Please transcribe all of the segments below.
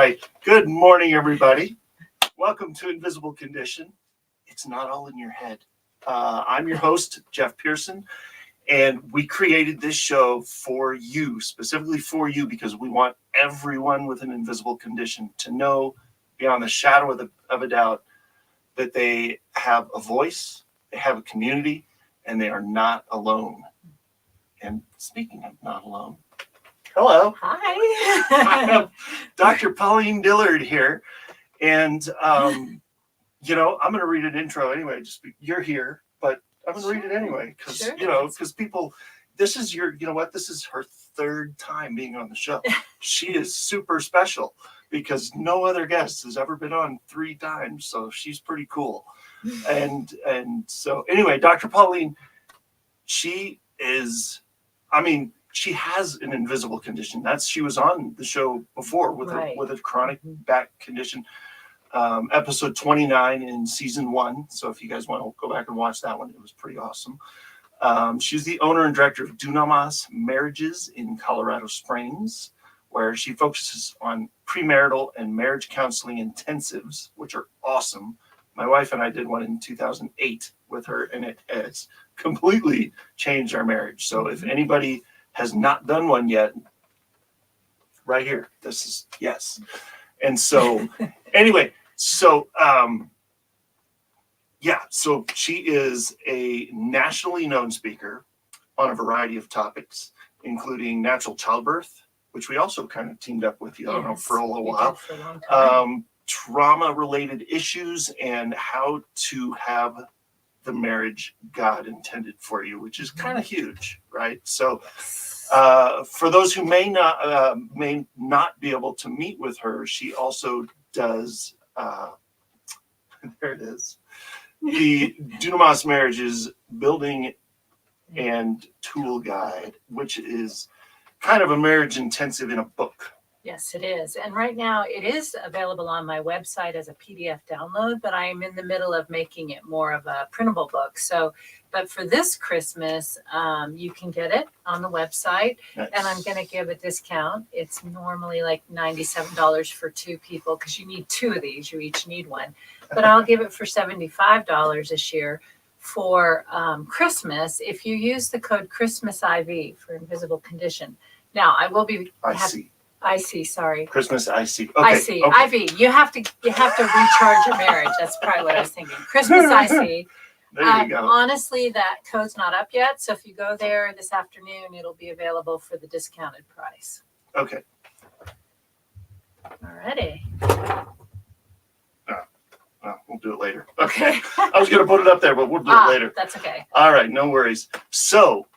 right. Good morning, everybody. Welcome to Invisible Condition. It's not all in your head. I'm your host, Jeff Pearson, and we created this show for you, specifically for you, because we want everyone with an invisible condition to know beyond the shadow of a doubt that they have a voice, they have a community, and they are not alone. And speaking of not alone, hello. Hi. I have Dr. Pauline Dillard here. And, I'm going to read an intro anyway. You're here, but I'm going to read it anyway. Because, because people, this is her third time being on the show. She is super special because no other guest has ever been on 3 times. So she's pretty cool. And so anyway, Dr. Pauline, she has an invisible condition. She was on the show before with a chronic back condition. Episode 29 in season 1. So if you guys want to go back and watch that one, it was pretty awesome. She's the owner and director of Dunamas Marriages in Colorado Springs, where she focuses on premarital and marriage counseling intensives, which are awesome. My wife and I did one in 2008 with her, and it's completely changed our marriage. So if anybody has not done one yet, right here, this is yes. And so anyway, so she is a nationally known speaker on a variety of topics, including natural childbirth, which we also kind of teamed up with you, I don't know, for a little while. For a long time. Trauma-related issues and how to have the marriage God intended for you, which is kind of huge, right? So for those who may not be able to meet with her, she also does, there it is, the Dunamas Marriages Building and Tool Guide, which is kind of a marriage intensive in a book. Yes, it is. And right now it is available on my website as a PDF download, but I am in the middle of making it more of a printable book. So, but for this Christmas, you can get it on the website. Nice. And I'm going to give a discount. It's normally like $97 for 2 people because you need 2 of these. You each need one. But I'll give it for $75 this year for Christmas if you use the code ChristmasIV for Invisible Condition. Now, I will be... I see. Sorry. Christmas IC. Okay. IC. Okay. IV. You have to recharge your marriage. That's probably what I was thinking. Christmas IC. There you go. Honestly, that code's not up yet. So if you go there this afternoon, it'll be available for the discounted price. Okay. Alrighty. We'll do it later. Okay. I was going to put it up there, but we'll do it later. That's okay. All right. No worries. So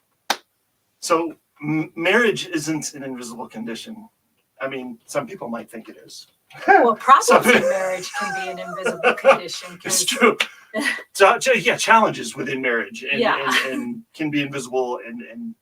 marriage isn't an invisible condition. I mean, some people might think it is. Well, problems in marriage can be an invisible condition. It's true. Challenges within marriage and can be invisible, and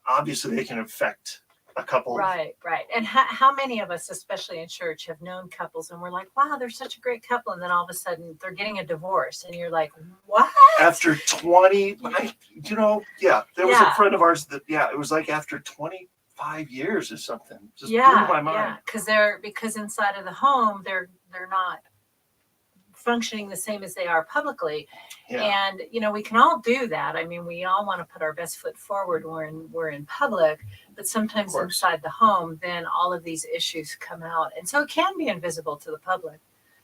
obviously they can affect a couple. Right. And how many of us, especially in church, have known couples and we're like, wow, they're such a great couple. And then all of a sudden they're getting a divorce and you're like, what? After 20, there was a friend of ours that, it was like after 25 years or something. Just blew my mind. Yeah, because inside of the home, they're not functioning the same as they are publicly. Yeah. And, we can all do that. I mean, we all want to put our best foot forward when we're in public, but sometimes inside the home, then all of these issues come out. And so it can be invisible to the public.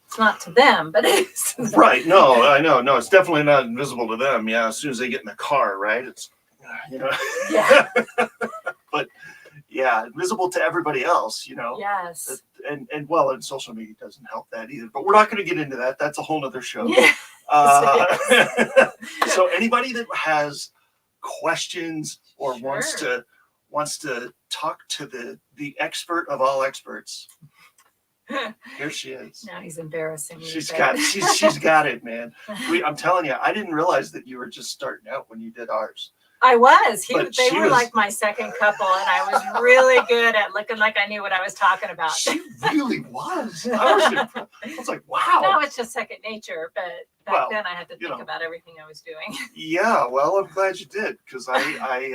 It's not to them, but it is. Right. No, I know. No, it's definitely not invisible to them. Yeah. As soon as they get in the car, right. It's, Yeah. But invisible to everybody else, Yes. And social media doesn't help that either, but we're not going to get into that. That's a whole nother show. Yeah. So anybody that has questions or wants to talk to the expert of all experts, here she is. Now he's embarrassing me. She's got it, man. I'm telling you, I didn't realize that you were just starting out when you did ours. I was. They were like my second couple, and I was really good at looking like I knew what I was talking about. She really was. I was like, wow. Now it's just second nature, but back then I had to think about everything I was doing. Yeah, well, I'm glad you did, because I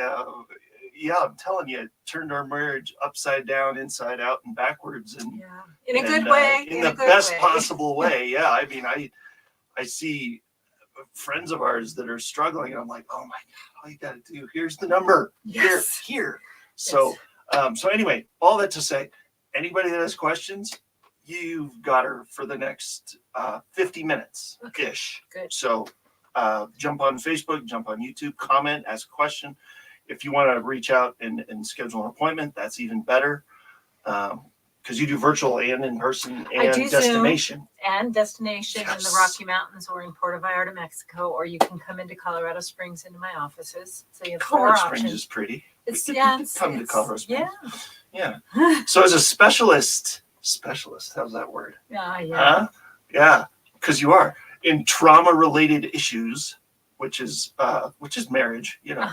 yeah, I'm telling you, it turned our marriage upside down, inside out, and backwards, and in a good way, in the best possible way. Yeah, I mean, I see friends of ours that are struggling, and I'm like, oh my God, all you got to do, here's the number, here. So, so anyway, all that to say, anybody that has questions, you've got her for the next 50 minutes ish. Good. So jump on Facebook, jump on YouTube, comment, ask a question. If you want to reach out and schedule an appointment, that's even better. Because you do virtual and in person and destination. Zoom and destination in the Rocky Mountains or in Puerto Vallarta, Mexico, or you can come into Colorado Springs into my offices. So you have Colorado four Springs options. is pretty. It's, come to Colorado Springs. Yeah. So as a specialist, how's that word? Yeah. Huh? Yeah, because you are in trauma-related issues, which is marriage, you know.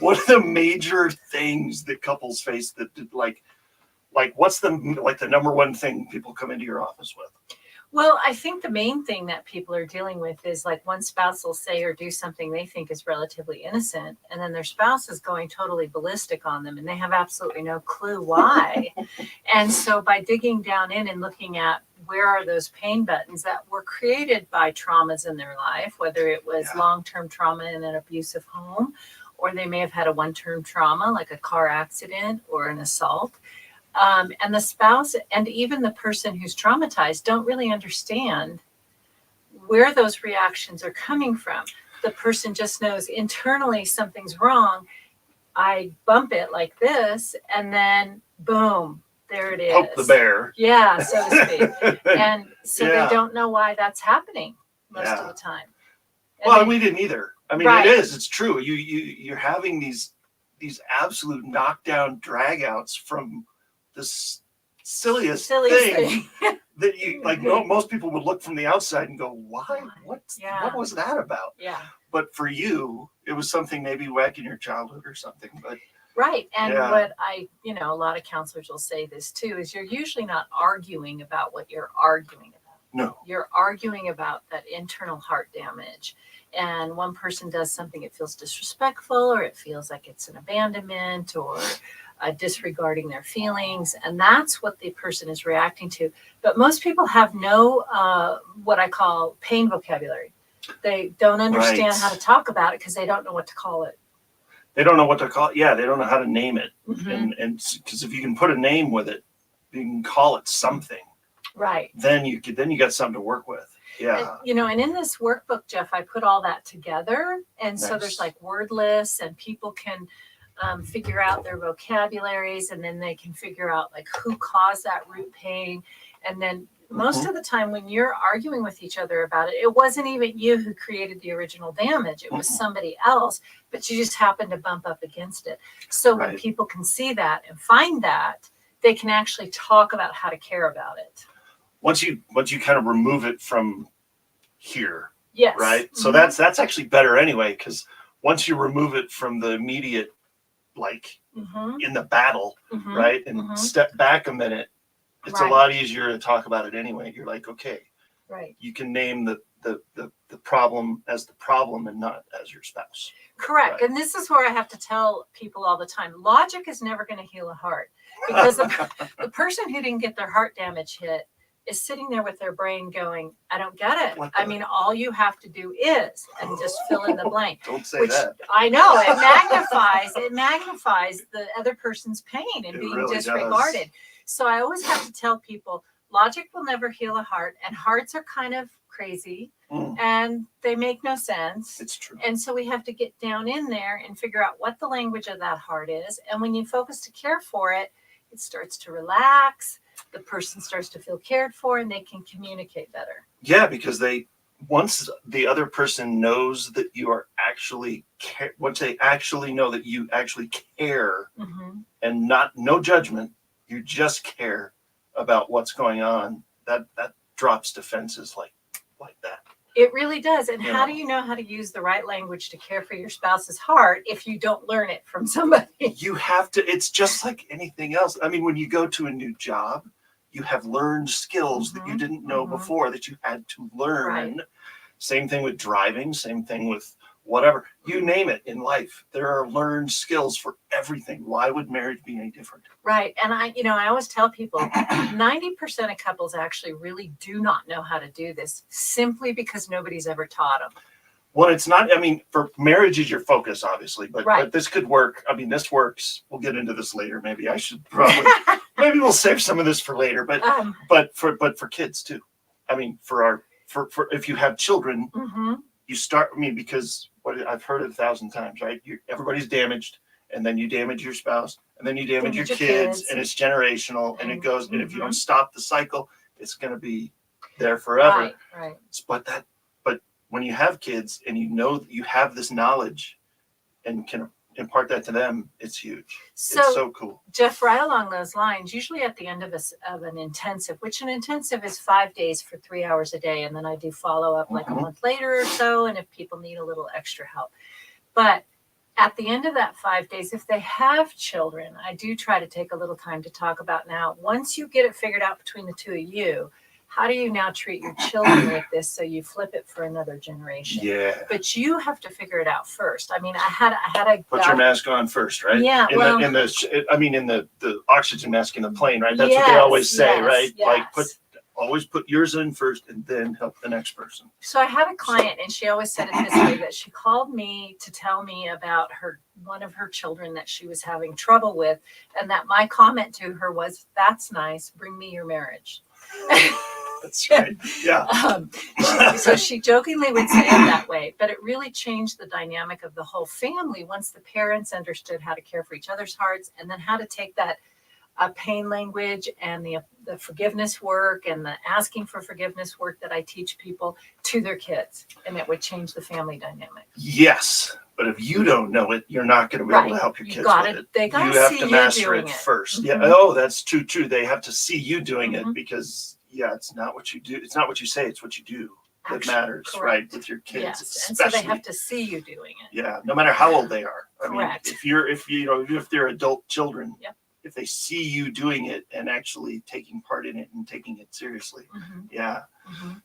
What are the major things that couples face that like what's the number one thing people come into your office with? Well, I think the main thing that people are dealing with is like one spouse will say or do something they think is relatively innocent, and then their spouse is going totally ballistic on them, and they have absolutely no clue why. And so by digging down in and looking at where are those pain buttons that were created by traumas in their life, whether it was long-term trauma in an abusive home, or they may have had a one-term trauma like a car accident or an assault. And the spouse and even the person who's traumatized don't really understand where those reactions are coming from. The person just knows internally something's wrong. I bump it like this, and then boom, there it is. Poke the bear. Yeah, so to speak. And so they don't know why that's happening most of the time. And we didn't either. I mean, it's true. You're having these absolute knockdown dragouts from this silliest thing that you like. Most people would look from the outside and go, "Why? What was that about?" Yeah. But for you, it was something maybe back in your childhood or something. But right. And what a lot of counselors will say this too is you're usually not arguing about what you're arguing about. No. You're arguing about that internal heart damage. And one person does something, it feels disrespectful, or it feels like it's an abandonment, or disregarding their feelings, and that's what the person is reacting to. But most people have no what I call pain vocabulary. They don't understand how to talk about it because they don't know what to call it. They don't know what to call it. Yeah, they don't know how to name it. And because if you can put a name with it, you can call it something. Right. Then you got something to work with. Yeah. And, and in this workbook, Jeff, I put all that together, and so there's like word lists, and people can figure out their vocabularies, and then they can figure out like who caused that root pain. And then most of the time when you're arguing with each other about it, it wasn't even you who created the original damage. It was somebody else, but you just happened to bump up against it. So when people can see that and find that, they can actually talk about how to care about it. Once you kind of remove it from here. Yes. Right. So that's actually better anyway, because once you remove it from the immediate, like in the battle, right, and step back a minute, it's a lot easier to talk about it anyway. You're like, okay, you can name the problem as the problem and not as your spouse. Correct. And this is where I have to tell people all the time, logic is never going to heal a heart, because the person who didn't get their heart damage hit is sitting there with their brain going, I don't get it. I mean, all you have to do is, and just fill in the blank. Don't say that. I know, it magnifies the other person's pain and being really disregarded. Does. So I always have to tell people, logic will never heal a heart, and hearts are kind of crazy and they make no sense. It's true. And so we have to get down in there and figure out what the language of that heart is. And when you focus to care for it, it starts to relax. The person starts to feel cared for, and they can communicate better. Yeah, because once the other person knows that you are actually once they actually know that you actually care, and no judgment, you just care about what's going on, that drops defenses like that. It really does. And how do you know how to use the right language to care for your spouse's heart if you don't learn it from somebody? You have to. It's just like anything else. I mean, when you go to a new job, you have learned skills that you didn't know before that you had to learn. Right. Same thing with driving. Same thing with whatever, you name it in life. There are learned skills for everything. Why would marriage be any different? Right. And I always tell people 90% of couples actually really do not know how to do this simply because nobody's ever taught them. Well, it's not, I mean, for marriage is your focus, obviously, but Right. this could work. I mean, this works. We'll get into this later. Maybe I should probably, maybe we'll save some of this for later, but for kids too. I mean, for if you have children, you start, I mean, because what I've heard it 1,000 times, right? Everybody's damaged, and then you damage your spouse, and then you damage your kids, and it's generational, and it goes, and if you don't stop the cycle, it's going to be there forever. Right. But when you have kids and you know that you have this knowledge and can impart that to them, it's huge. So, it's so cool. Jeff, right along those lines, usually at the end of an intensive, which an intensive is 5 days for 3 hours a day. And then I do follow up like a month later or so. And if people need a little extra help, but at the end of that 5 days, if they have children, I do try to take a little time to talk about now, once you get it figured out between the two of you, how do you now treat your children with this so you flip it for another generation? Yeah. But you have to figure it out first. I mean, I had a put your mask on first, right? Yeah. In the oxygen mask in the plane, right? That's what they always say, right? Yes. Like always put yours in first and then help the next person. So I had a client and she always said it this way, that she called me to tell me about one of her children that she was having trouble with, and that my comment to her was, "That's nice. Bring me your marriage." That's right. Yeah. So she jokingly would say it that way, but it really changed the dynamic of the whole family once the parents understood how to care for each other's hearts, and then how to take that pain language and the forgiveness work and the asking for forgiveness work that I teach people to their kids, and it would change the family dynamic. Yes. But if you don't know it, you're not going to be able to help your kids with it. They got you have to master it first. Yeah. Oh, that's true. They have to see you doing it, because it's not what you do. It's not what you say. It's what you do that matters, correct. Right? With your kids, yes. And so they have to see you doing it. Yeah. No matter how old they are. I correct. mean, if they're adult children, yep. If they see you doing it and actually taking part in it and taking it seriously. Yeah.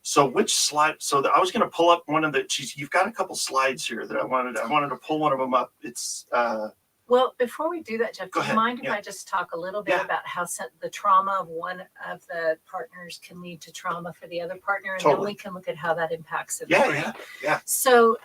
So which slide? So I was going to pull up one of you've got a couple slides here that I wanted to pull one of them up. It's, well, before we do that, Jeff, do you mind if I just talk a little bit about how the trauma of one of the partners can lead to trauma for the other partner, and then we can look at how that impacts it. Yeah. So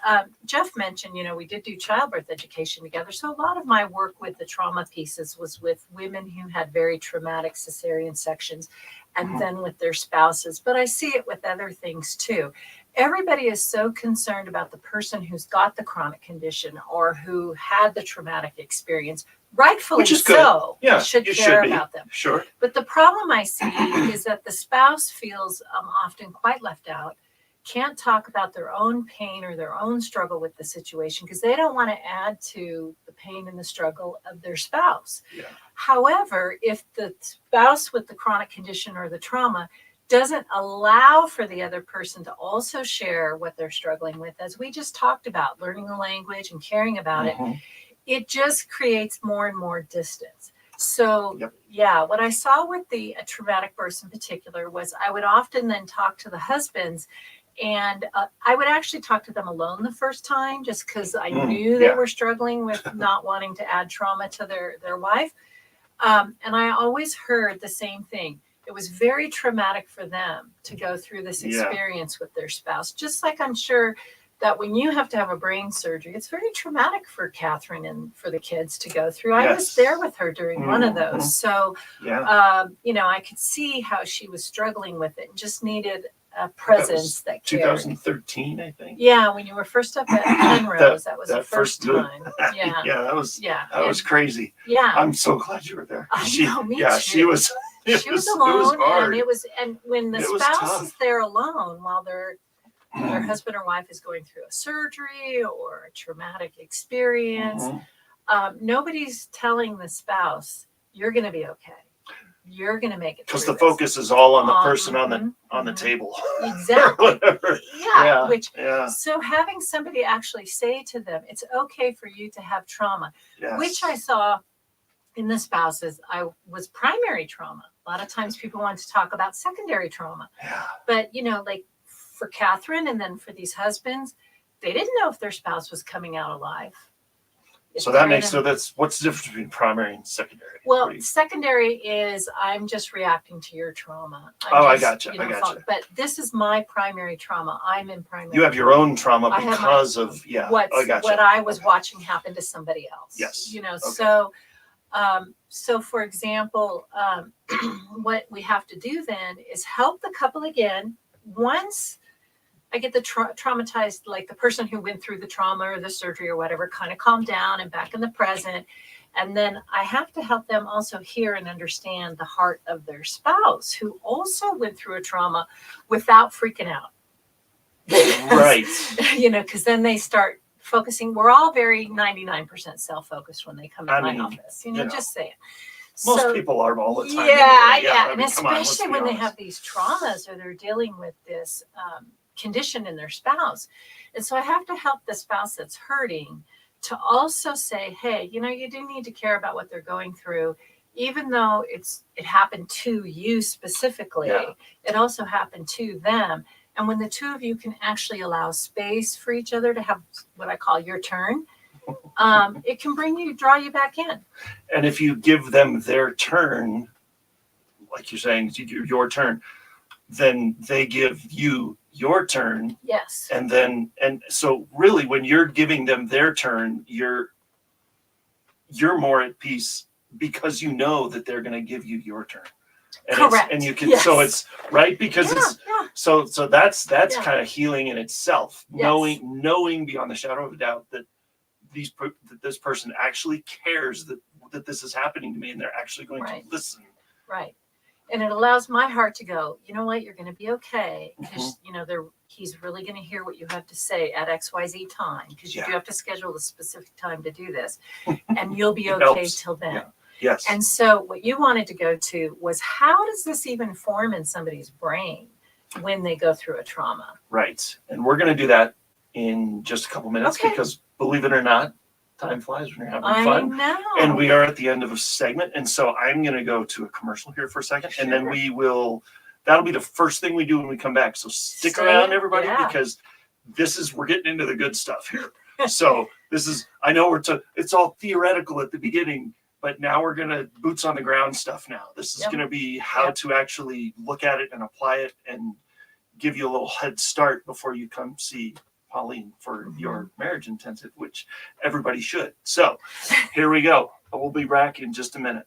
Jeff mentioned, we did do childbirth education together. So a lot of my work with the trauma pieces was with women who had very traumatic cesarean sections, and then with their spouses. But I see it with other things too. Everybody is so concerned about the person who's got the chronic condition or who had the traumatic experience, rightfully so. Yeah, should care about them. Sure. But the problem I see is that the spouse feels often quite left out, can't talk about their own pain or their own struggle with the situation because they don't want to add to the pain and the struggle of their spouse. Yeah. However, if the spouse with the chronic condition or the trauma doesn't allow for the other person to also share what they're struggling with, as we just talked about, learning the language and caring about it, it just creates more and more distance. So, what I saw with the traumatic births in particular was I would often then talk to the husbands, and I would actually talk to them alone the first time, just because I knew they were struggling with not wanting to add trauma to their wife. And I always heard the same thing. It was very traumatic for them to go through this experience with their spouse, just like I'm sure that when you have to have a brain surgery, it's very traumatic for Catherine and for the kids to go through. I was there with her during one of those. So, I could see how she was struggling with it and just needed a presence that cared. 2013, I think. Yeah, when you were first up at Penrose, that was the first time. Yeah. That was crazy. Yeah. I'm so glad you were there. I know, me too. She was. She was alone, it was hard. and when the spouse is there alone while their husband or wife is going through a surgery or a traumatic experience, nobody's telling the spouse, "You're going to be okay. You're going to make it." Because the focus is all on the person on the table. Exactly. So having somebody actually say to them, "It's okay for you to have trauma," which I saw in the spouses, was primary trauma. A lot of times people want to talk about secondary trauma. Yeah. But, like for Catherine and then for these husbands, they didn't know if their spouse was coming out alive. So that's what's the difference between primary and secondary? Well, secondary is I'm just reacting to your trauma. I gotcha. But this is my primary trauma. I'm in primary. You have your own trauma because of what I was watching happen to somebody else. Yes. So for example, what we have to do then is help the couple again. Once I get the traumatized, like the person who went through the trauma or the surgery or whatever, kind of calm down and back in the present. And then I have to help them also hear and understand the heart of their spouse who also went through a trauma without freaking out. Right. Because then they start focusing. We're all very 99% self-focused when they come in my office, just saying. Most people are all the time. Yeah. And especially when they have these traumas or they're dealing with this condition in their spouse. And so I have to help the spouse that's hurting to also say, hey, you do need to care about what they're going through, even though it happened to you specifically, it also happened to them. And when the two of you can actually allow space for each other to have what I call your turn, it can draw you back in. And if you give them their turn, like you're saying, your turn, then they give you your turn. Yes. And so really when you're giving them their turn, you're more at peace because you know that they're going to give you your turn. And correct. And you can, so it's right because so that's kind of healing in itself. Yes. Knowing beyond the shadow of a doubt that this person actually cares that this is happening to me and they're actually going to listen. Right. And it allows my heart to go, you know what, you're going to be okay. Because, he's really going to hear what you have to say at XYZ time. Because you do have to schedule a specific time to do this. And you'll be okay till then. Yeah. Yes. And so what you wanted to go to was, how does this even form in somebody's brain when they go through a trauma? Right. And we're going to do that in just a couple minutes because, believe it or not, time flies when you're having fun. I know. And we are at the end of a segment. And so I'm going to go to a commercial here for a second. Sure. And then that'll be the first thing we do when we come back. So stick around, everybody, because we're getting into the good stuff here. So I know it's all theoretical at the beginning, but now we're going to boots on the ground stuff now. This is going to be how to actually look at it and apply it and give you a little head start before you come see Pauline for your marriage intensive, which everybody should. So here we go. We'll be back in just a minute.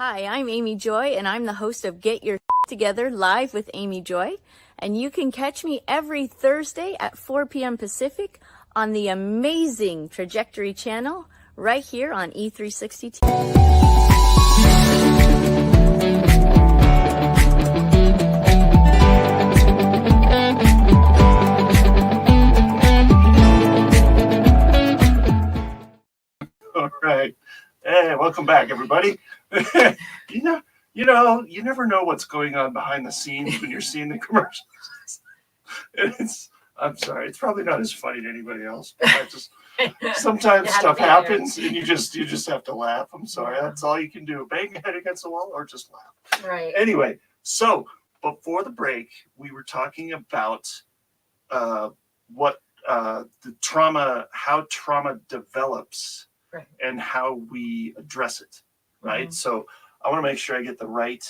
Hi, I'm Amy Joy, and I'm the host of Get Your Together Live with Amy Joy. And you can catch me every Thursday at 4 p.m. Pacific on the amazing Trajectory channel right here on E360 TV. All right. Hey, welcome back, everybody. You never know what's going on behind the scenes when you're seeing the commercials. I'm sorry, it's probably not as funny to anybody else, but sometimes stuff happens and you just have to laugh. I'm sorry, that's all you can do. Bang your head against the wall or just laugh. Right. Anyway, So before the break, we were talking about what the trauma, how trauma develops, Right. and how we address it, right? Mm-hmm. So I want to make sure I get the right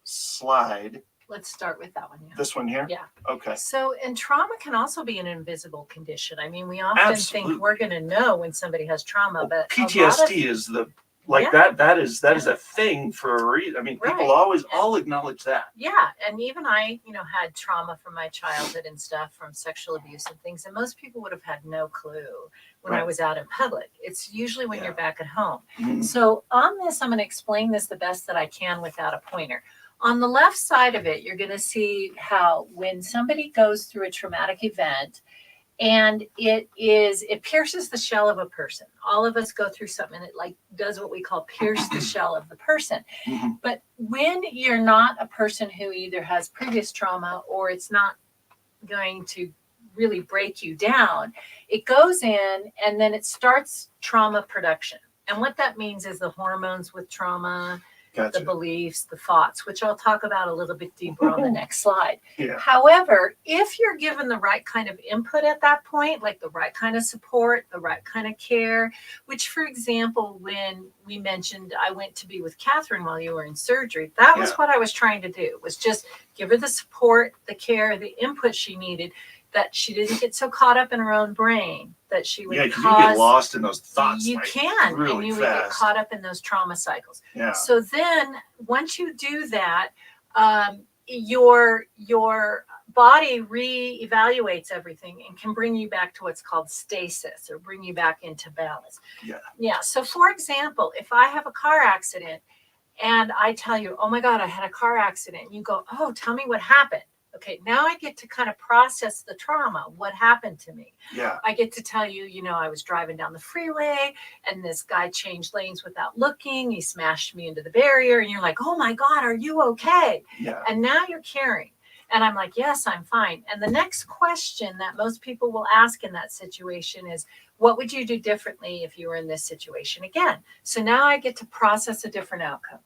slide. Let's start with that one. Yeah. This one here? Yeah. Okay. So, and trauma can also be an invisible condition. I mean, we often think we're going to know when somebody has trauma, Well, but PTSD is the that is a thing for a reason. I mean, people all acknowledge that. Yeah, and even I, had trauma from my childhood and stuff, from sexual abuse and things, and most people would have had no clue when I was out in public. It's usually when you're back at home. Mm-hmm. So on this, I'm going to explain this the best that I can without a pointer. On the left side of it, you're going to see how when somebody goes through a traumatic event, and it pierces the shell of a person. All of us go through something that does what we call pierce the shell of the person. Mm-hmm. But when you're not a person who either has previous trauma or it's not going to really break you down, it goes in and then it starts trauma production. And what that means is the hormones with trauma, Gotcha. the beliefs, the thoughts, which I'll talk about a little bit deeper on the next slide. Yeah. However, if you're given the right kind of input at that point, like the right kind of support, the right kind of care, which, for example, when we mentioned I went to be with Catherine while you were in surgery, that was what I was trying to do, was just give her the support, the care, the input she needed, that she didn't get so caught up in her own brain, that she would you get lost in those thoughts. You can, really and you fast. would get caught up in those trauma cycles. Yeah. So then once you do that, your body reevaluates everything and can bring you back to what's called stasis, or bring you back into balance. Yeah. Yeah. So for example, if I have a car accident and I tell you, oh my God, I had a car accident, and you go, oh, tell me what happened. Okay, now I get to kind of process the trauma, what happened to me. Yeah. I get to tell you, I was driving down the freeway and this guy changed lanes without looking. He smashed me into the barrier, and you're like, oh my God, are you okay? Yeah. And now you're caring. And I'm like, yes, I'm fine. And the next question that most people will ask in that situation is, what would you do differently if you were in this situation again? So now I get to process a different outcome,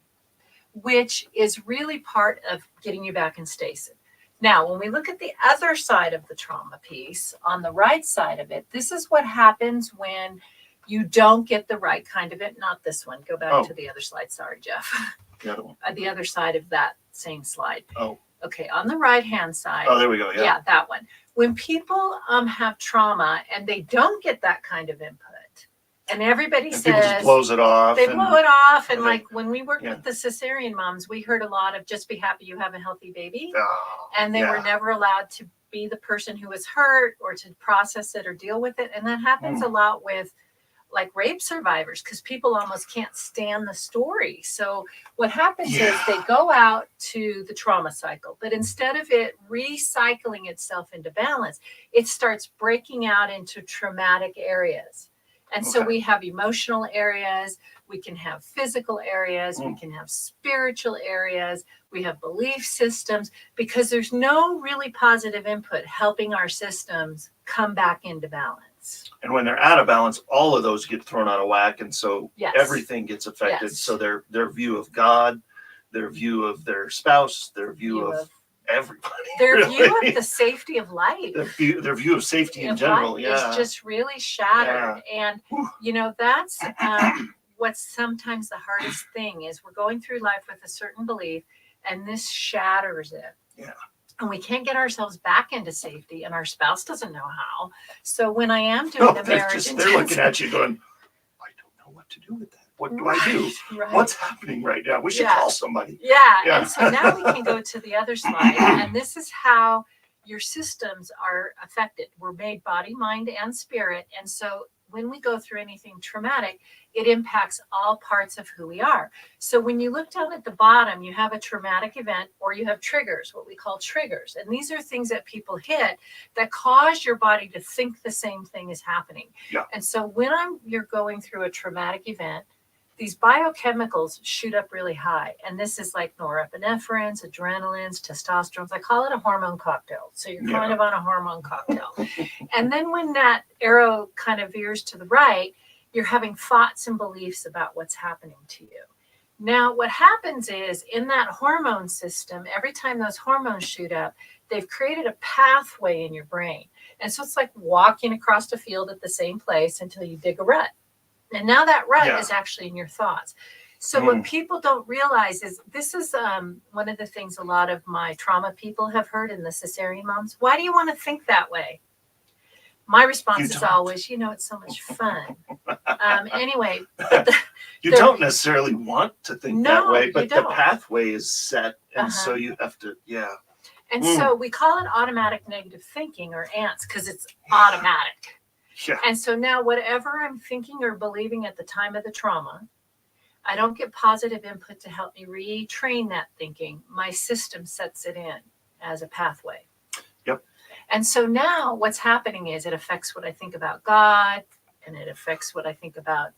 which is really part of getting you back in stasis. Now, when we look at the other side of the trauma piece, on the right side of it, this is what happens when you don't get the right kind of it. Not this one. Go back to the other slide. Sorry, Jeff. The other one. The other side of that same slide. Oh. Okay, on the right-hand side. Oh, there we go. Yeah, that one. When people have trauma and they don't get that kind of input, and everybody says people just blows it off. They blow it off. And like when we worked Yeah. with the cesarean moms, we heard a lot of just be happy you have a healthy baby. Oh, And they were never allowed to be the person who was hurt or to process it or deal with it. And that happens a lot with like rape survivors, because people almost can't stand the story. So what happens is they go out to the trauma cycle, but instead of it recycling itself into balance, it starts breaking out into traumatic areas. And so we have emotional areas, we can have physical areas, we can have spiritual areas, we have belief systems, because there's no really positive input helping our systems come back into balance. And when they're out of balance, all of those get thrown out of whack. And so everything gets affected. Yes. So their view of God, their view of their spouse, their view of everybody. Their really. view of the safety of life. Their view of safety in general, is just really shattered. And, that's what's sometimes the hardest thing is we're going through life with a certain belief, and this shatters it. Yeah. And we can't get ourselves back into safety, and our spouse doesn't know how. So when I am doing the marriage they're looking at you going, I don't know what to do with that. What do I do? Right. What's happening right now? We should call somebody. Yeah. And so now we can go to the other slide. And this is how your systems are affected. We're made body, mind, and spirit. And so when we go through anything traumatic, it impacts all parts of who we are. So when you look down at the bottom, you have a traumatic event, or you have triggers, what we call triggers. And these are things that people hit that cause your body to think the same thing is happening. Yeah. And so when you're going through a traumatic event, these biochemicals shoot up really high. And this is like norepinephrines, adrenalines, testosterone. I call it a hormone cocktail. So you're kind of on a hormone cocktail. And then when that arrow kind of veers to the right, you're having thoughts and beliefs about what's happening to you. Now, what happens is in that hormone system, every time those hormones shoot up, they've created a pathway in your brain. And so it's like walking across a field at the same place until you dig a rut. And now that rut is actually in your thoughts. So what people don't realize is this is one of the things a lot of my trauma people have heard in the cesarean moms. Why do you want to think that way? My response is always, it's so much fun. Anyway. You don't necessarily want to think that way, but the don't. pathway is set. And so you have to, And so we call it automatic negative thinking, or ANTS, because it's automatic. Yeah. And so now whatever I'm thinking or believing at the time of the trauma, I don't get positive input to help me retrain that thinking. My system sets it in as a pathway. Yep. And so now what's happening is it affects what I think about God, and it affects what I think about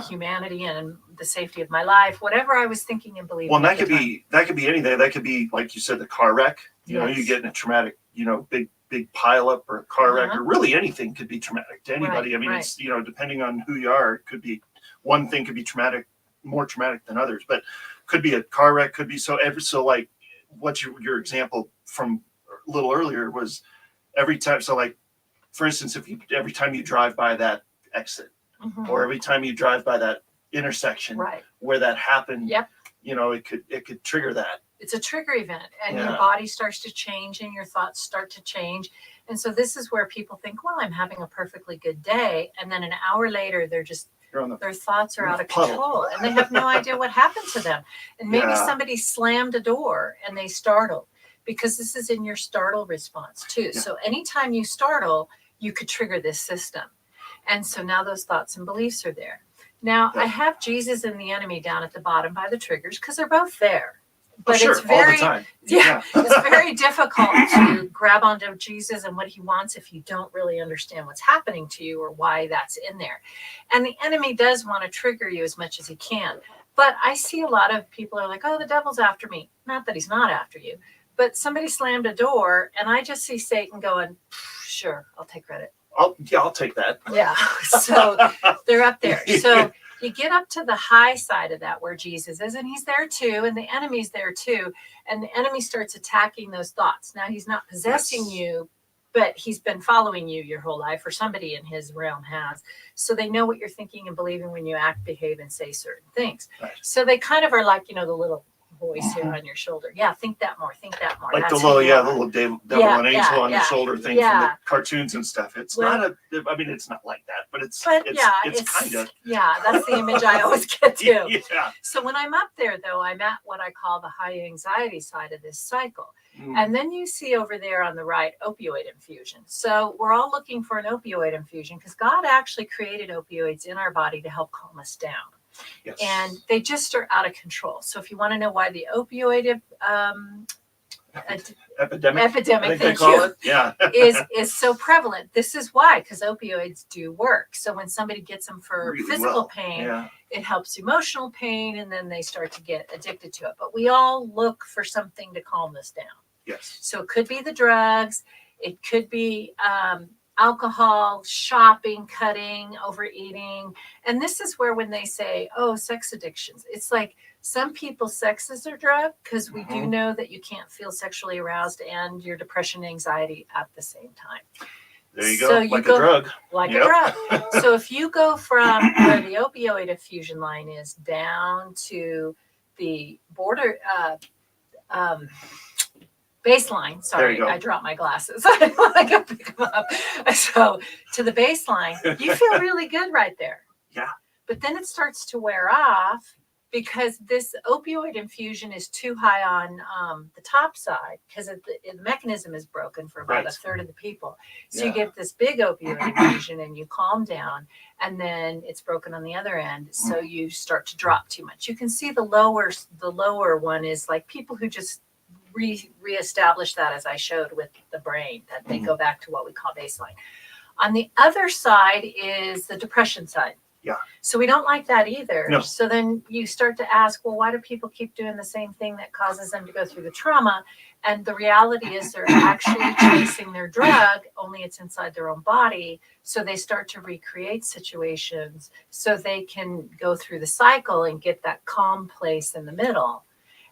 humanity and the safety of my life, whatever I was thinking and believing. Well, that could be anything. That could be, like you said, the car wreck. You know, you get in a traumatic, big pile up, or a car wreck, or really anything could be traumatic to anybody. Right, it's, depending on who you are, it could be one thing could be traumatic, more traumatic than others, but could be a car wreck, could be so like what your example from a little earlier was every time. So like, for instance, every time you drive by that exit, or every time you drive by that intersection where that happened, it could trigger that. It's a trigger event, and your body starts to change and your thoughts start to change. And so this is where people think, well, I'm having a perfectly good day. And then an hour later, their thoughts are out of control and they have no idea what happened to them. And maybe somebody slammed a door and they startled, because this is in your startle response too. Yeah. So anytime you startle, you could trigger this system. And so now those thoughts and beliefs are there. Now I have Jesus and the enemy down at the bottom by the triggers, because they're both there. But it's very, all the time. It's very difficult to grab onto Jesus and what he wants if you don't really understand what's happening to you or why that's in there. And the enemy does want to trigger you as much as he can. But I see a lot of people are like, oh, the devil's after me. Not that he's not after you, but somebody slammed a door and I just see Satan going, sure, I'll take credit. I'll take that. Yeah. So they're up there. So you get up to the high side of that where Jesus is, and he's there too, and the enemy's there too. And the enemy starts attacking those thoughts. Now he's not possessing you, but he's been following you your whole life, or somebody in his realm has. So they know what you're thinking and believing when you act, behave, and say certain things. Right. So they kind of are like, the little voice here on your shoulder. Yeah, think that more. Like the little devil and angel on your shoulder thing from the cartoons and stuff. It's it's not like that, but it's kind of. Yeah, that's the image I always get to. So when I'm up there, though, I'm at what I call the high anxiety side of this cycle. And then you see over there on the right, opioid infusion. So we're all looking for an opioid infusion because God actually created opioids in our body to help calm us down. Yes. And they just are out of control. So if you want to know why the opioid epidemic is so prevalent, this is why, because opioids do work. So when somebody gets them for really physical pain, it helps emotional pain, and then they start to get addicted to it. But we all look for something to calm this down. Yes. So it could be the drugs, it could be alcohol, shopping, cutting, overeating. And this is where when they say, oh, sex addictions, it's like some people sex is their drug, because we do know that you can't feel sexually aroused and your depression and anxiety at the same time. There you go. So like a drug. Like a drug. So if you go from where the opioid infusion line is down to the border, baseline. Sorry, I dropped my glasses. I got to pick them up. So to the baseline, you feel really good right there. Yeah. But then it starts to wear off because this opioid infusion is too high on the top side, because the mechanism is broken for about a third of the people. So you get this big opioid infusion and you calm down, and then it's broken on the other end. So you start to drop too much. You can see the lower one is like people who just reestablish that, as I showed with the brain, that they go back to what we call baseline. On the other side is the depression side. Yeah. So we don't like that either. No. So then you start to ask, well, why do people keep doing the same thing that causes them to go through the trauma? And the reality is they're actually chasing their drug, only it's inside their own body. So they start to recreate situations so they can go through the cycle and get that calm place in the middle.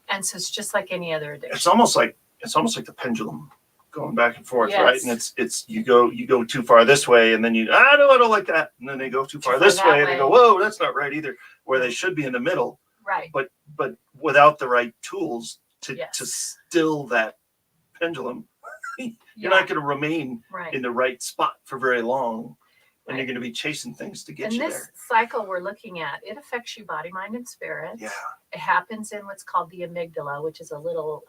And so it's just like any other addiction. It's almost like the pendulum going back and forth, Yes. right? And it's you go too far this way, and then no, I don't like that, and then they go too far this way, and they go, whoa, that's not right either. Where they should be in the middle, right? But without the right tools to Yes. to still that pendulum, you're not going to remain right. in the right spot for very long, and Right. you're going to be chasing things to get And you this there. cycle we're looking at, it affects you body, mind, and spirit. Yeah. It happens in what's called the amygdala, which is a little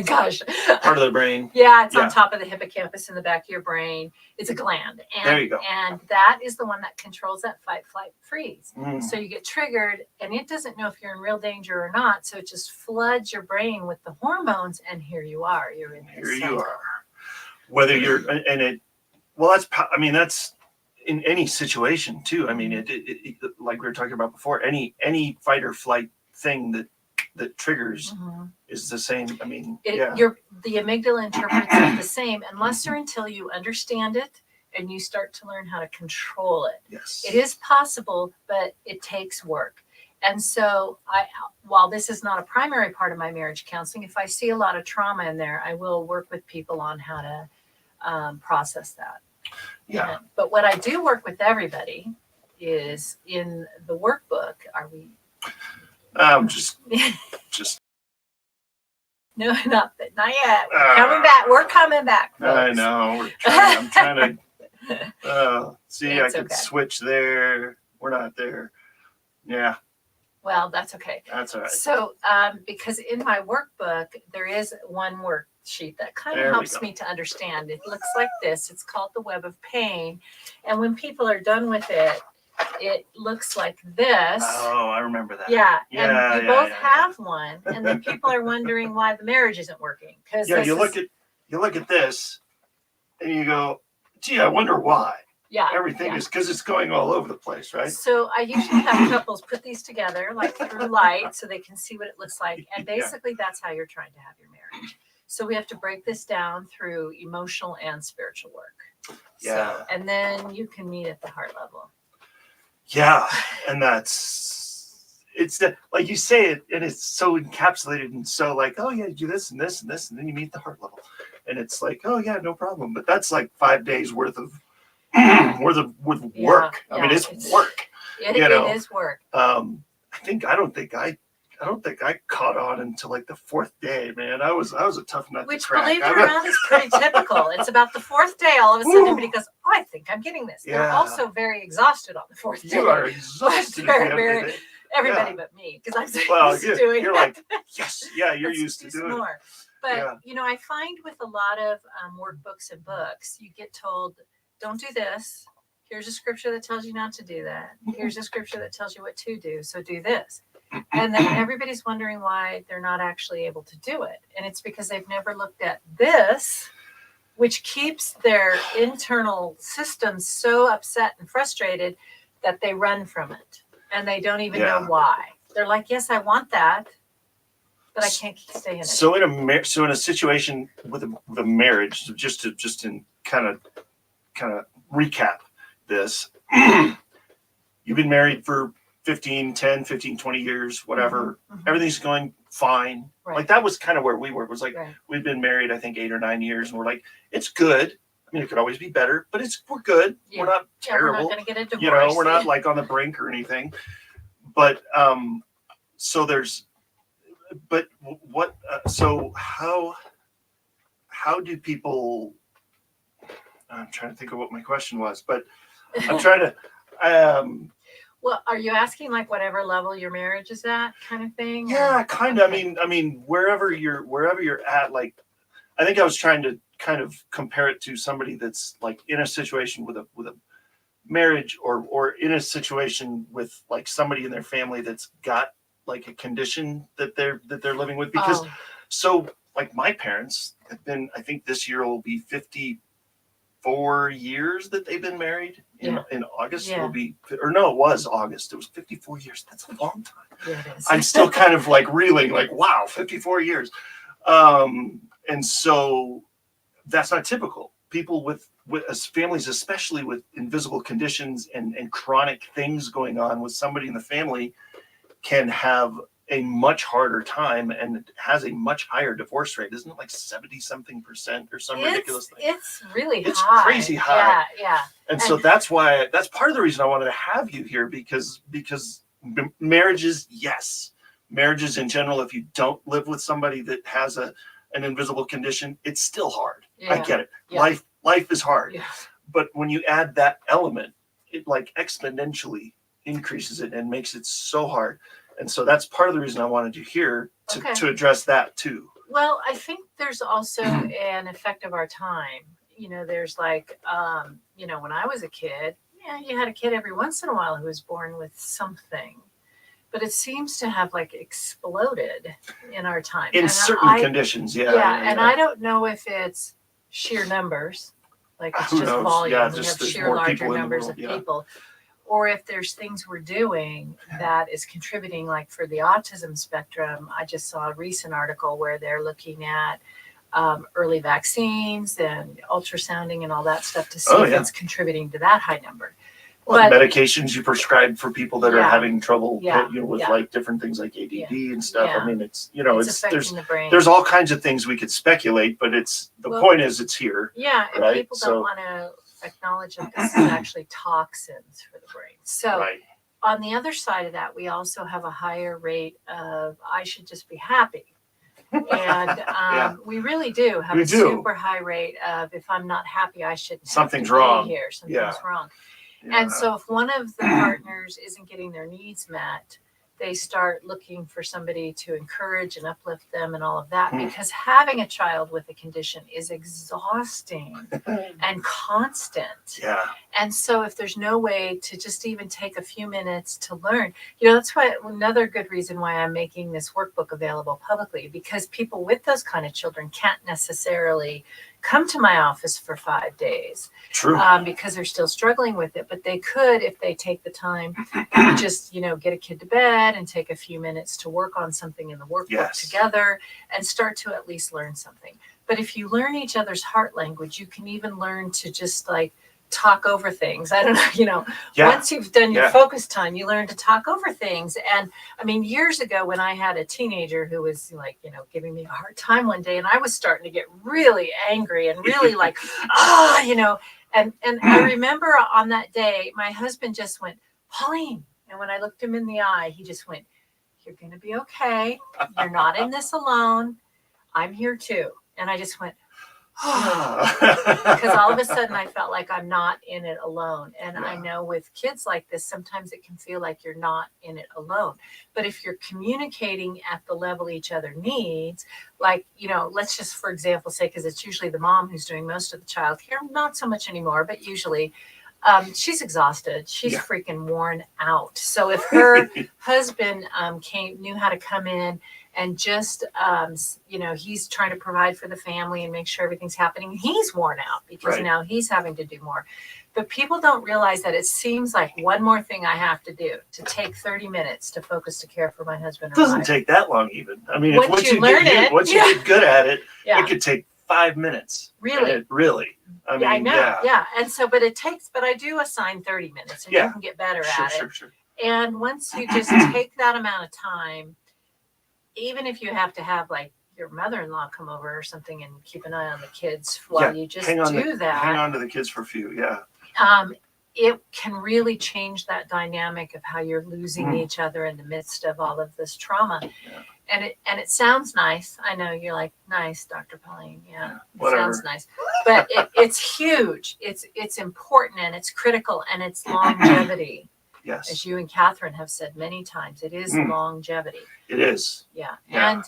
gosh. Part of the brain. Yeah, it's Yeah. on top of the hippocampus in the back of your brain. It's a gland. And, There you go. And that is the one that controls that fight, flight, freeze. Mm. So you get triggered and it doesn't know if you're in real danger or not. So it just floods your brain with the hormones. And here you are. You're in Here this you cycle. are. Whether you're, and it, well, that's in any situation too. I mean, it like we were talking about before, any fight or flight thing that triggers Mhm. is the same. I mean, The amygdala interprets it the same unless or until you understand it and you start to learn how to control it. Yes. It is possible, but it takes work. And so while this is not a primary part of my marriage counseling, if I see a lot of trauma in there, I will work with people on how to process that. Yeah. But what I do work with everybody is in the workbook. Are we? Just. No, not yet. We're coming back. Folks. I know. I'm trying to. See, It's I could okay. switch there. We're not there. Yeah, Well, that's okay. that's all right. So, because in my workbook, there is one worksheet that kind of There we helps go. me to understand. It looks like this. It's called the Web of Pain. And when people are done with it, it looks like this. Oh, I remember that. Yeah. Yeah, And we yeah, both yeah, have one. And then people are wondering why the marriage isn't working. Because Yeah, you look at this, and you go, "Gee, I wonder why." Everything is because it's going all over the place, right? So I usually have couples put these together, like through light, so they can see what it looks like. And basically, that's how you're trying to have your marriage. So we have to break this down through emotional and spiritual work. Yeah. So, and then you can meet at the heart level. Yeah, and it's like you say it, and it's so encapsulated and so like, oh yeah, do this and this and this, and then you meet the heart level, and it's like, oh yeah, no problem. But that's like 5 days worth of work. I mean, it's work. It is work. I don't think I caught on until like the 4th day, man. I was a tough nut Which, to crack. believe it or not, is pretty typical. It's about the 4th day, all of a sudden everybody goes, oh, I think I'm getting this. They're Yeah. also very exhausted on the 4th day. You are exhausted. Very, at the end of the day. Everybody Yeah. but me, because I'm so Well, used to doing you're it. like, yes, yeah, you're Let's used do to some doing it. more. But Yeah. I find with a lot of workbooks and books, you get told, don't do this. Here's a scripture that tells you not to do that. Here's a scripture that tells you what to do. So do this. And then everybody's wondering why they're not actually able to do it. And it's because they've never looked at this, which keeps their internal system so upset and frustrated that they run from it. And they don't even know why. They're like, yes, I want that, but I can't stay in it. So in a situation with a marriage, just to kind of recap this, you've been married for 15, 20 years, whatever. Mhm. Everything's going fine. Right. Like that was kind of where we were. It was like Right. we've been married, I think 8 or 9 years, and we're like, it's good. I mean, it could always be better, but we're good. Yeah. We're not Yeah, we're terrible. not going to get a divorce. We're not like on the brink or anything. But so there's, but what? So how do people? I'm trying to think of what my question was, but I'm trying to. Well, are you asking like whatever level your marriage is at, kind of thing? Yeah, kind of. Okay. I mean, wherever you're at, like, I think I was trying to kind of compare it to somebody that's like in a situation with a marriage or in a situation with like somebody in their family that's got like a condition that they're living with, because so like my parents have been, I think this year will be 54 54 years that they've been married. In August Yeah. will be, or no, it was August. It was 54 years. That's a long time. Yeah, it is. I'm still kind of like reeling, like, wow, 54 years. And so that's not typical. People with as families, especially with invisible conditions and chronic things going on with somebody in the family, can have a much harder time, and it has a much higher divorce rate. Isn't it like 70-something% or some ridiculous thing? It's really It's high. crazy high. Yeah. And so that's part of the reason I wanted to have you here, because marriages, yes. Marriages in general, if you don't live with somebody that has an invisible condition, it's still hard. I get it. Yeah. Life is hard. Yeah. But when you add that element, it like exponentially increases it and makes it so hard. And so that's part of the reason I wanted you here to address that too. Well, I think there's also an effect of our time. There's like, when I was a kid, you had a kid every once in a while who was born with something. But it seems to have like exploded in our time. In certain conditions, and I don't know if it's sheer numbers, like it's just volume. Yeah, we just have sheer more larger people numbers of people. Or if there's things we're doing that is contributing, like for the autism spectrum. I just saw a recent article where they're looking at early vaccines and ultrasounding and all that stuff to see if it's contributing to that high number. Well, medications you prescribe for people that are having trouble with like different things like ADD and stuff. I mean, it's affecting the brain. There's all kinds of things we could speculate, but the point is it's here. Yeah, and right? people don't want to acknowledge that this is actually toxins for the brain. So on the other side of that, we also have a higher rate of I should just be happy. And we really do have a super high rate of if I'm not happy, I shouldn't Something's have to wrong. be here. Something's wrong. Yeah. And so if one of the partners isn't getting their needs met, they start looking for somebody to encourage and uplift them and all of that, because having a child with a condition is exhausting and constant. Yeah. And so if there's no way to just even take a few minutes to learn, that's why another good reason why I'm making this workbook available publicly, because people with those kind of children can't necessarily come to my office for 5 days. True. Because they're still struggling with it, but they could, if they take the time, just, get a kid to bed and take a few minutes to work on something in the workbook together and start to at least learn something. But if you learn each other's heart language, you can even learn to just like talk over things. I don't know, once you've done your focus time, you learn to talk over things. And I mean, years ago when I had a teenager who was like, giving me a hard time one day, and I was starting to get really angry and really like, and I remember on that day, my husband just went, Pauline. And when I looked him in the eye, he just went, you're going to be okay. You're not in this alone. I'm here too. And I just went, because all of a sudden I felt like I'm not in it alone. And I know with kids like this, sometimes it can feel like you're not in it alone. But if you're communicating at the level each other needs, like, let's just, for example, say, because it's usually the mom who's doing most of the child care, not so much anymore, but usually she's exhausted. She's freaking worn out. So if her husband knew how to come in and just, he's trying to provide for the family and make sure everything's happening. He's worn out because now he's having to do more. But people don't realize that it seems like one more thing I have to do to take 30 minutes to focus to care for my husband. It doesn't take that long even. I mean, once you get good at it, it could take 5 minutes. Really? Really. I mean, I know. Yeah. And so, but I do assign 30 minutes and you can get better at it. Sure. And once you just take that amount of time, even if you have to have like your mother-in-law come over or something and keep an eye on the kids while you just do that. Hang on to the kids for a few. Yeah. It can really change that dynamic of how you're losing each other in the midst of all of this trauma. Yeah. And it sounds nice. I know you're like, nice, Dr. Pauline. Yeah, it sounds nice. But it's huge. It's important and it's critical and it's longevity. Yes. As you and Catherine have said many times, it is longevity. It is. Yeah. And,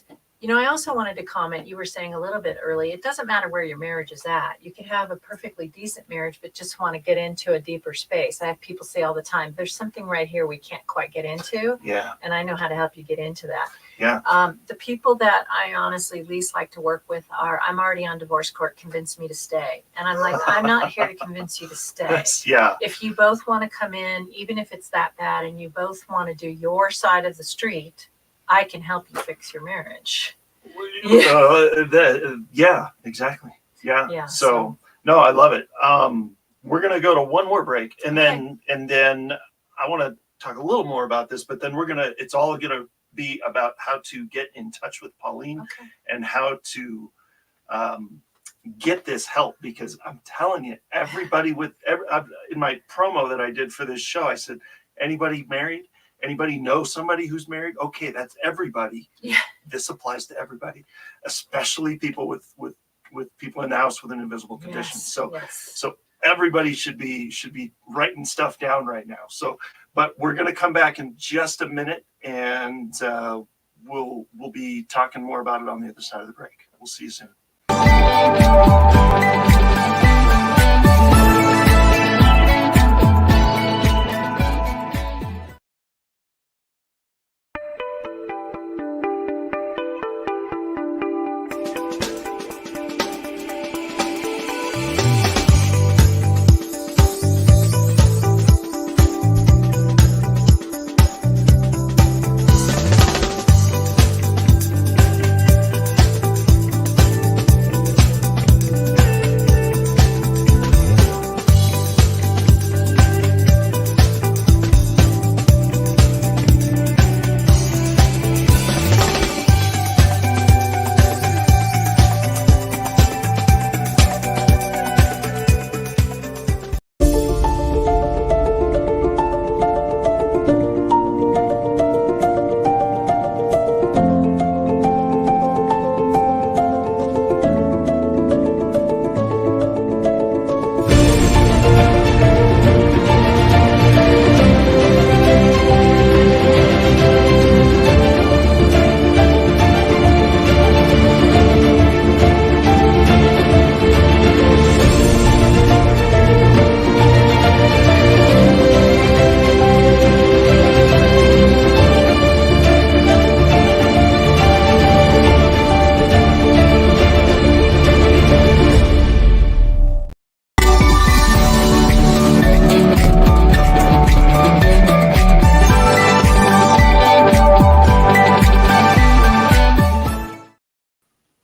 I also wanted to comment, you were saying a little bit early, it doesn't matter where your marriage is at. You can have a perfectly decent marriage, but just want to get into a deeper space. I have people say all the time, there's something right here we can't quite get into. Yeah. And I know how to help you get into that. Yeah. The people that I honestly least like to work with are, I'm already on divorce court, convince me to stay. And I'm like, I'm not here to convince you to stay. Yeah. If you both want to come in, even if it's that bad, and you both want to do your side of the street, I can help you fix your marriage. Yeah, exactly. Yeah. Yeah, So no, I love it. We're gonna go to one more break, and then I want to talk a little more about this, but then it's all gonna be about how to get in touch with Pauline and how to get this help, because I'm telling you, everybody in my promo that I did for this show, I said, anybody married? Anybody know somebody who's married? Okay, that's everybody. Yeah. This applies to everybody, especially people with people in the house with an invisible condition. So everybody should be writing stuff down right now. So, but we're going to come back in just a minute, and we'll be talking more about it on the other side of the break. We'll see you soon.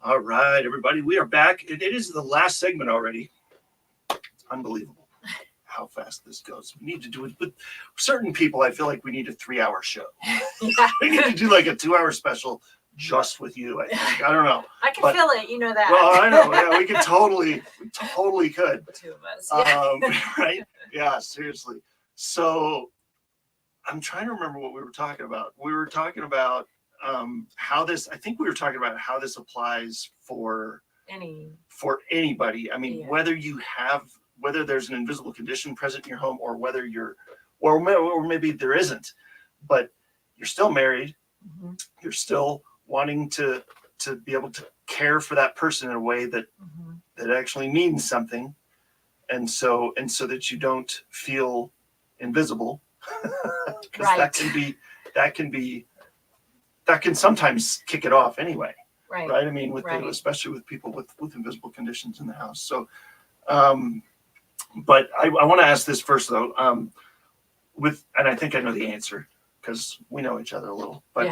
All right, everybody, we are back. It is the last segment already. It's unbelievable how fast this goes. We need to do it with certain people. I feel like we need a 3-hour show. We need to do like a 2-hour special just with you. I think. I don't know. I can feel it. You know that. Well, I know. Yeah, we totally could. The two of us. Yeah. Right? Yeah, seriously. So I'm trying to remember what we were talking about. We were talking about how this applies for anybody. I mean, whether there's an invisible condition present in your home, or whether or maybe there isn't, but you're still married. Mm-hmm. You're still wanting to be able to care for that person in a way that actually means something, and so that you don't feel invisible, because right. that can sometimes kick it off anyway. Right. I mean, especially with people with invisible conditions in the house. So, but I want to ask this first though, and I think I know the answer because we know each other a little, but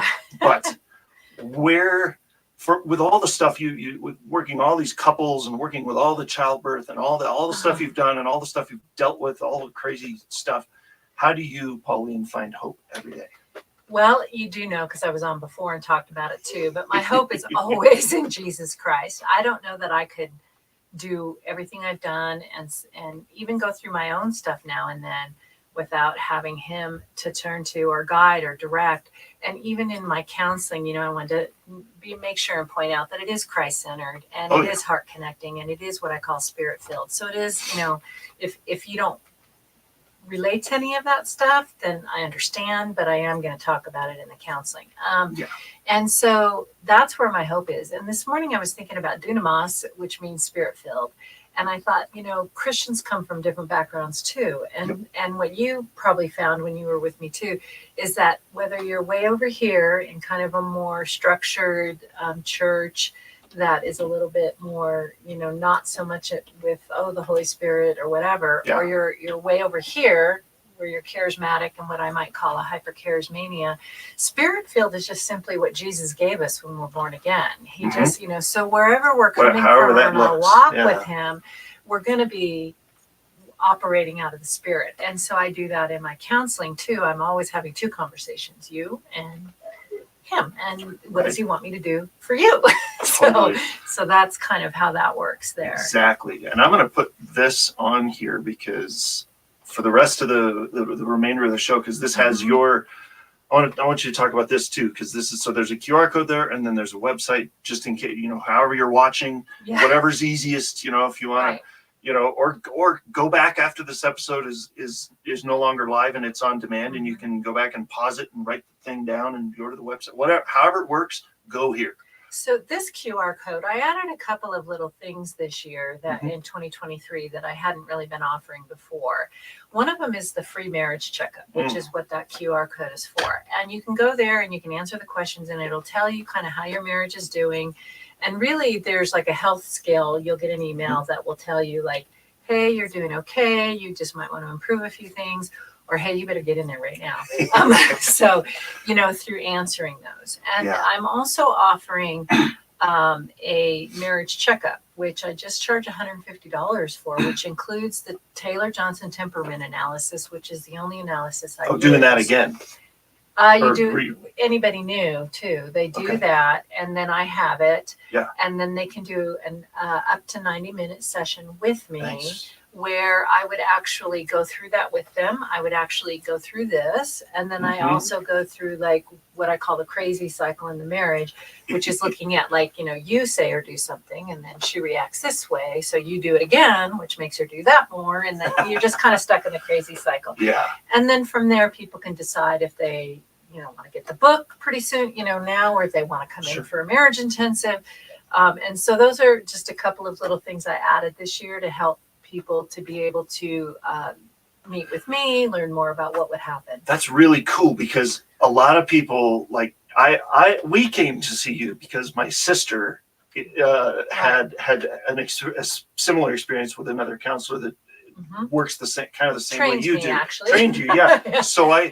with all the stuff you with working all these couples and working with all the childbirth and all the stuff you've done and all the stuff you've dealt with, all the crazy stuff, how do you, Pauline, find hope every day? Well, you do know, because I was on before and talked about it too, but my hope is always in Jesus Christ. I don't know that I could do everything I've done and even go through my own stuff now and then without having him to turn to or guide or direct. And even in my counseling, I wanted to make sure and point out that it is Christ-centered, and it is heart connecting, and it is what I call spirit-filled. So it is, if you don't relate to any of that stuff, then I understand, but I am going to talk about it in the counseling. And so that's where my hope is. And this morning I was thinking about Dunamas, which means spirit-filled. And I thought, Christians come from different backgrounds too. And what you probably found when you were with me too, is that whether you're way over here in kind of a more structured church that is a little bit more, not so much with, the Holy Spirit or whatever, or you're way over here where you're charismatic and what I might call a hypercharismania. Spirit-filled is just simply what Jesus gave us when we're born again. He just, so wherever we're coming from in our walk with him, we're going to be operating out of the Spirit. And so I do that in my counseling too. I'm always having two conversations, you and him, and what does he want me to do for you? So that's kind of how that works there. Exactly. And I'm going to put this on here because for the rest of the remainder of the show, because this has your, I want you to talk about this too, because this is, so there's a QR code there, and then there's a website, just in case, however you're watching, whatever's easiest, if you want to, or go back after this episode is no longer live and it's on demand, and you can go back and pause it and write the thing down and go to the website, whatever, however it works, go here. So this QR code, I added a couple of little things this year that in 2023 that I hadn't really been offering before. One of them is the free marriage checkup, which is what that QR code is for. And you can go there and you can answer the questions, and it'll tell you kind of how your marriage is doing. And really, there's like a health scale. You'll get an email that will tell you like, hey, you're doing okay. You just might want to improve a few things. Or, hey, you better get in there right now. So, through answering those. And I'm also offering a marriage checkup, which I just charge $150 for, which includes the Taylor-Johnson temperament analysis, which is the only analysis I use. Doing that again. You do anybody new too. They do that, and then I have it. Yeah. And then they can do an up to 90-minute session with me, where I would actually go through that with them. I would actually go through this, and then I also go through like what I call the crazy cycle in the marriage, which is looking at like, you say or do something, and then she reacts this way, so you do it again, which makes her do that more, and then you're just kind of stuck in the crazy cycle. Yeah. And then from there, people can decide if they want to get the book pretty soon, now, or if they want to come in for a marriage intensive. And so those are just a couple of little things I added this year to help people to be able to meet with me, learn more about what would happen. That's really cool, because a lot of people, like we came to see you because my sister had a similar experience with another counselor that works the same way you do. Actually. Trained you, yeah. So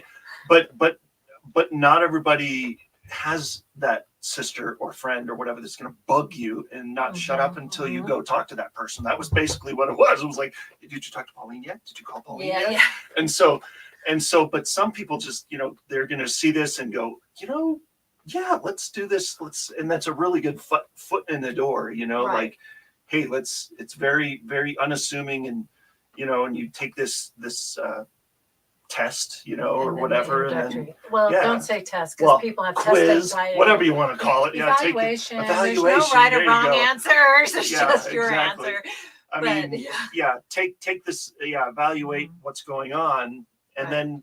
but not everybody has that sister or friend or whatever that's going to bug you and not shut up until you go talk to that person. That was basically what it was. It was like, did you talk to Pauline yet? Did you call Pauline yet? Yeah. And so, but some people just, they're going to see this and go, yeah, let's do this. And that's a really good foot in the door, like, hey, it's very, very unassuming, and, and you take this test, or whatever, and then don't say test, because people have quiz, whatever you want to call it. Evaluation. There's no right or wrong answers. It's just your answer. I mean, take this, evaluate what's going on, and then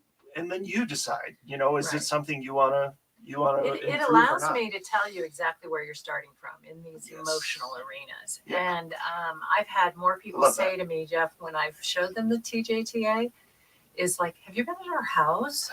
you decide. Is it something you want to? It allows me to tell you exactly where you're starting from in these emotional arenas. Yeah. And I've had more people say to me, Jeff, when I've showed them the TJTA, is like, have you been in our house?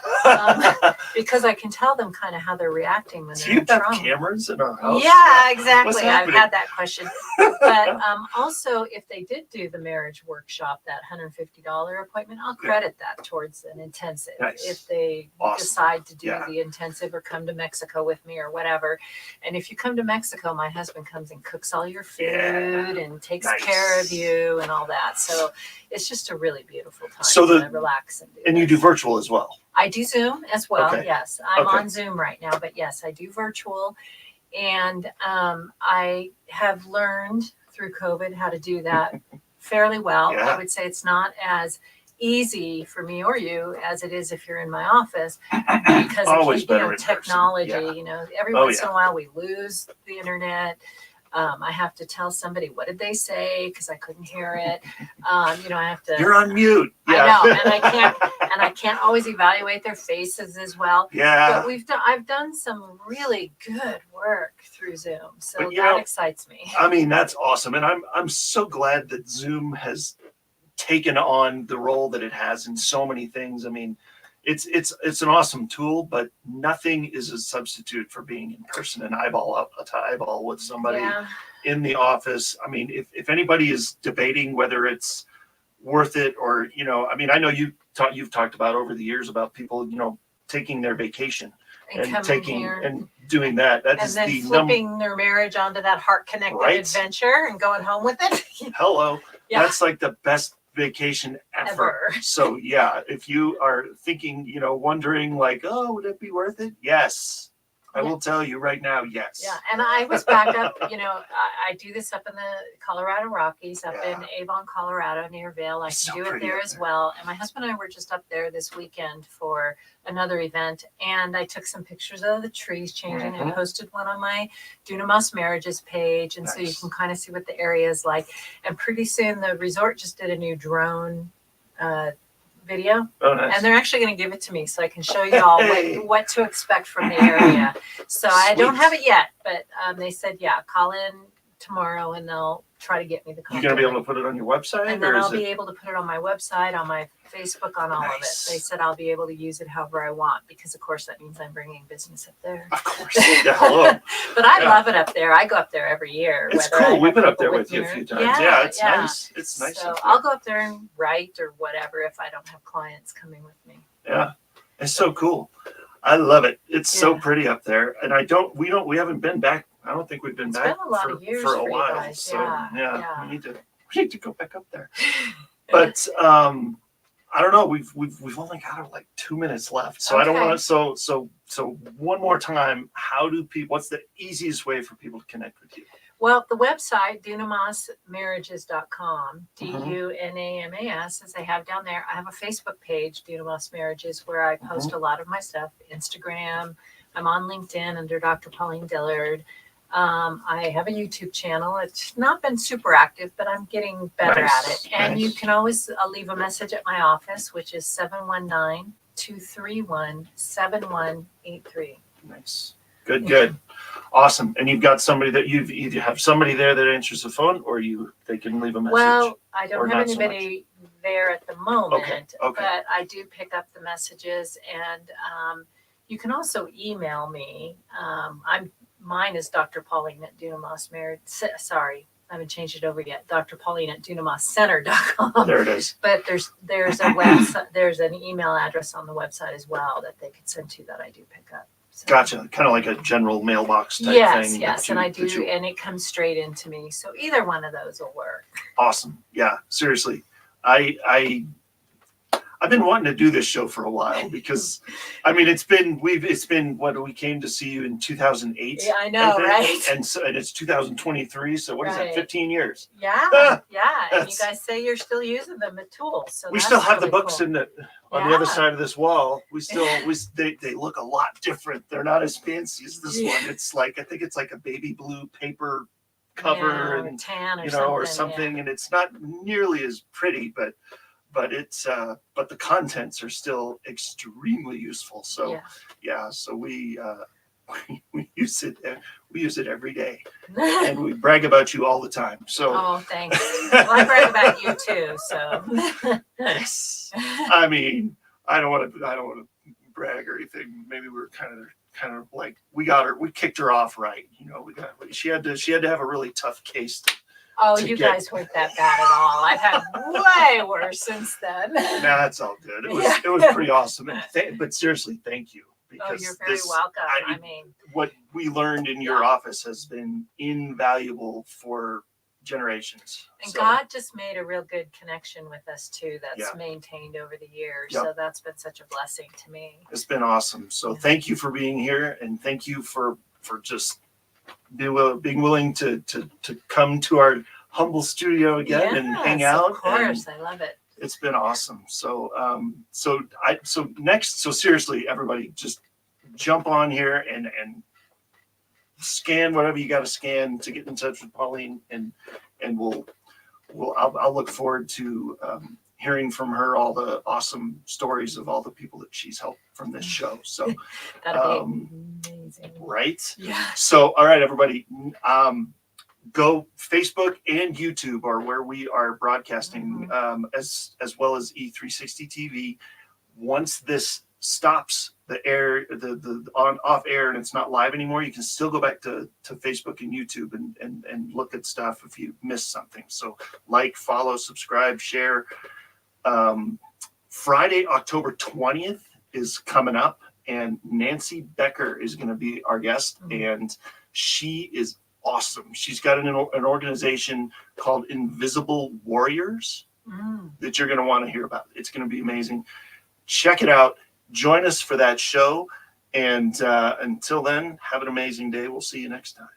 Because I can tell them kind of how they're reacting when they're in trauma. Do you have cameras in our house? Yeah, exactly. I've had that question. But also, if they did do the marriage workshop, that $150 appointment, I'll credit that towards an intensive. Nice. If they decide to do the intensive or come to Mexico with me or whatever. And if you come to Mexico, my husband comes and cooks all your food and takes care of you and all that. So it's just a really beautiful time to relax. And you do virtual as well? I do Zoom as well, yes. I'm on Zoom right now, but yes, I do virtual. And I have learned through COVID how to do that fairly well. I would say it's not as easy for me or you as it is if you're in my office, because of technology. Every once in a while we lose the internet. I have to tell somebody, what did they say? Because I couldn't hear it. You know, I have to. You're on mute. Yeah. I know, and I can't always evaluate their faces as well. Yeah. But I've done some really good work through Zoom, so But, that excites me. I mean, that's awesome, and I'm so glad that Zoom has taken on the role that it has in so many things. I mean, it's an awesome tool, but nothing is a substitute for being in person and eyeball to eyeball with somebody in the office. I mean, if anybody is debating whether it's worth it or, you know, I mean, I know you've talked about over the years about people, you know, taking their vacation and taking here and doing that. That's and then flipping their marriage onto that heart-connected adventure and going home with it. Hello. Yeah. That's like the best vacation ever. So yeah, if you are thinking, you know, wondering like, oh, would it be worth it? Yes. I will tell you right now, yes. Yeah, and I was back up, you know, I do this up in the Colorado Rockies, up in Avon, Colorado, near Vail. I can do it there as well. And my husband and I were just up there this weekend for another event, and I took some pictures of the trees changing and posted one on my Dunamas Marriages page, and so you can kind of see what the area is like. And pretty soon the resort just did a new drone video. Oh, nice. And they're actually going to give it to me so I can show you all what to expect from the area. So I don't have it yet, but they said, call in tomorrow and they'll try to get me the content. You're going to be able to put it on your website? And then I'll be able to put it on my website, on my Facebook, on all of it. They said I'll be able to use it however I want, because of course that means I'm bringing business up there. Of course. Yeah, hello. But I love it up there. I go up there every year. It's cool. We've been up there with you a few times. Yeah, it's nice. It's nice. So I'll go up there and write or whatever if I don't have clients coming with me. Yeah. It's so cool. I love it. It's so pretty up there. And we haven't been back. I don't think we've been back for a while. Guys. So we need to go back up there. But I don't know. We've only got like 2 minutes left. So I don't want to. So one more time. What's the easiest way for people to connect with you? Well, the website, dunamasmarriages.com, DUNAMAS, as I have down there. I have a Facebook page, Dunamas Marriages, where I post a lot of my stuff. Instagram. I'm on LinkedIn under Dr. Pauline Dillard. I have a YouTube channel. It's not been super active, but I'm getting better at it. And you can always leave a message at my office, which is 719-231-7183. Nice. Good. Awesome. And you've got somebody that you either have somebody there that answers the phone, or they can leave a message. Well, I don't have anybody there at the moment, okay. But I do pick up the messages, and you can also email me. Mine is Dr. Pauline at Dunamas Marriages. Sorry, I haven't changed it over yet. Dr. Pauline at DunamaCenter.com. There it is. But there's a website. There's an email address on the website as well that they can send to that I do pick up. So. Gotcha. Kind of like a general mailbox type thing. Yes, and I do, and it comes straight into me. So either one of those will work. Awesome. Yeah, seriously. I've been wanting to do this show for a while because, I mean, it's been what we came to see you in 2008. Yeah, I know, right? And it's 2023. So what is that? 15 years. Yeah. And you guys say you're still using them as tools. So we still have the books on the other side of this wall. They look a lot different. They're not as fancy as this one. It's like, I think it's like a baby blue paper cover and tan or something. And it's not nearly as pretty, but it's but the contents are still extremely useful. So so we use it every day, and we brag about you all the time. So thanks. Well, I brag about you too. So yes, I mean, I don't want to brag or anything. Maybe we're kind of like we kicked her off right. She had to have a really tough case. You guys weren't that bad at all. I've had way worse since then. Nah, it's all good. It was pretty awesome. But seriously, thank you. Because you're very welcome. I mean, what we learned in your office has been invaluable for generations. And God just made a real good connection with us too. That's maintained over the years. So that's been such a blessing to me. It's been awesome. So thank you for being here, and thank you for just being willing to come to our humble studio again and hang out. Of course, I love it. It's been awesome. So seriously, everybody, just jump on here and scan whatever you got to scan to get in touch with Pauline, and I'll look forward to hearing from her all the awesome stories of all the people that she's helped from this show. So That'd be amazing. right? Yeah. So all right, everybody, go Facebook and YouTube are where we are broadcasting, as well as E360 TV. Once this stops the air, the on off air, and it's not live anymore, you can still go back to Facebook and YouTube and look at stuff if you missed something. So like, follow, subscribe, share. Friday, October 20th is coming up, and Nancy Becker is going to be our guest, and she is awesome. She's got an organization called Invisible Warriors that you're going to want to hear about. It's going to be amazing. Check it out. Join us for that show. And until then, have an amazing day. We'll see you next time.